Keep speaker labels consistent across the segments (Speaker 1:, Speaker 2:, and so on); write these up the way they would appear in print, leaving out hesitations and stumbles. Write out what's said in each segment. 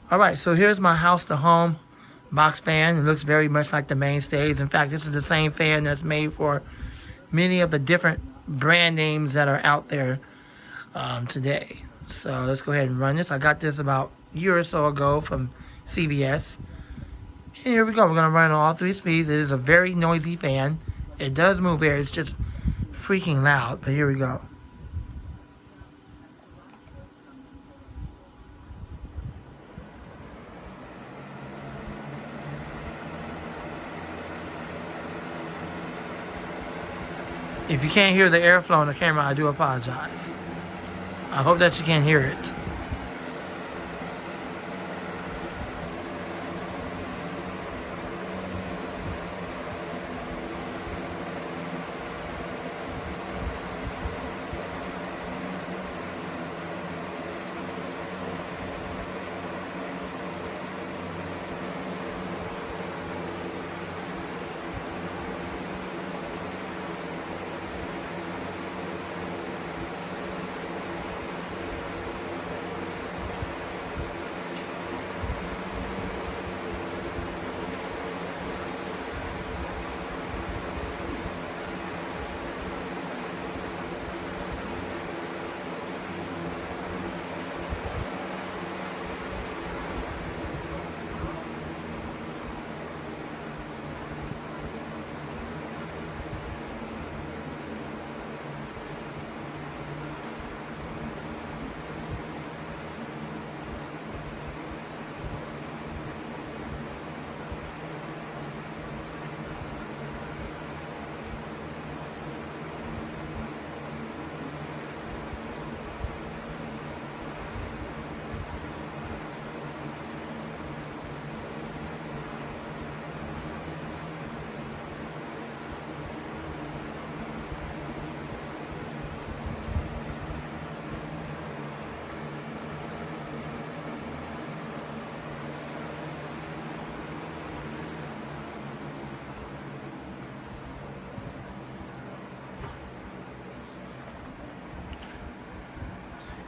Speaker 1: All right, so here's my house to home box fan. It looks very much like the Mainstays. In fact, this is the same fan that's made for many of the different brand names that are out there today. So let's go ahead and run this. I got this about a year or so ago from CVS. And here we go. We're going to run on all 3 speeds. It is a very noisy fan. It does move air. It's just freaking loud. But here we go. If you can't hear the airflow on the camera, I do apologize. I hope that you can hear it.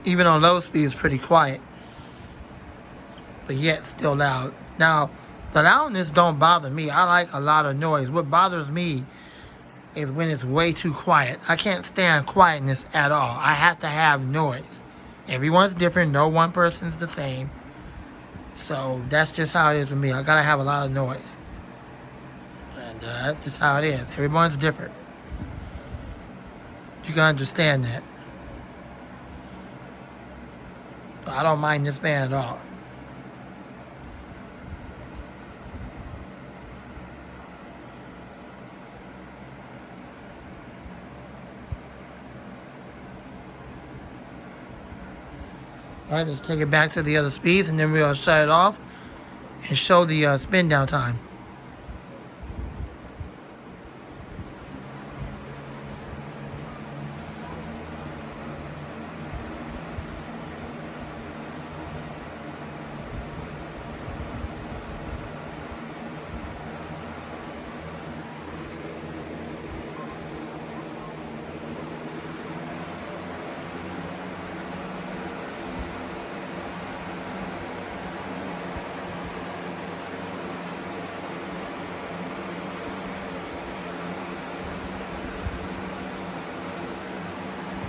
Speaker 1: Even on low speed, it's pretty quiet, but yet still loud. Now, the loudness don't bother me. I like a lot of noise. What bothers me is when it's way too quiet. I can't stand quietness at all. I have to have noise. Everyone's different. No one person's the same. So that's just how it is with me. I gotta have a lot of noise. And that's just how it is. Everyone's different. You can understand that. I don't mind this fan at all. All right, let's take it back to the other speeds, and then we'll shut it off and show the spin down time.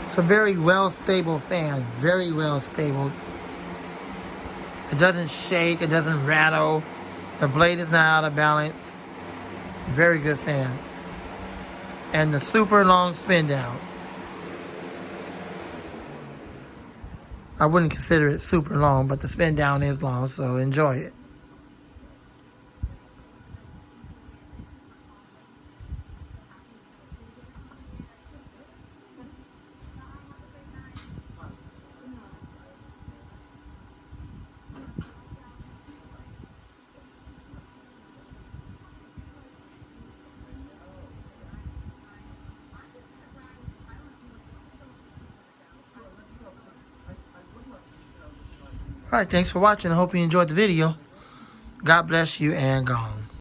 Speaker 1: It's a very well stable fan, very well stable. It doesn't shake, it doesn't rattle. The blade is not out of balance. Very good fan. And the super long spin down. I wouldn't consider it super long, but the spin down is long, so enjoy it. All right, thanks for watching. I hope you enjoyed the video. God bless you and gone.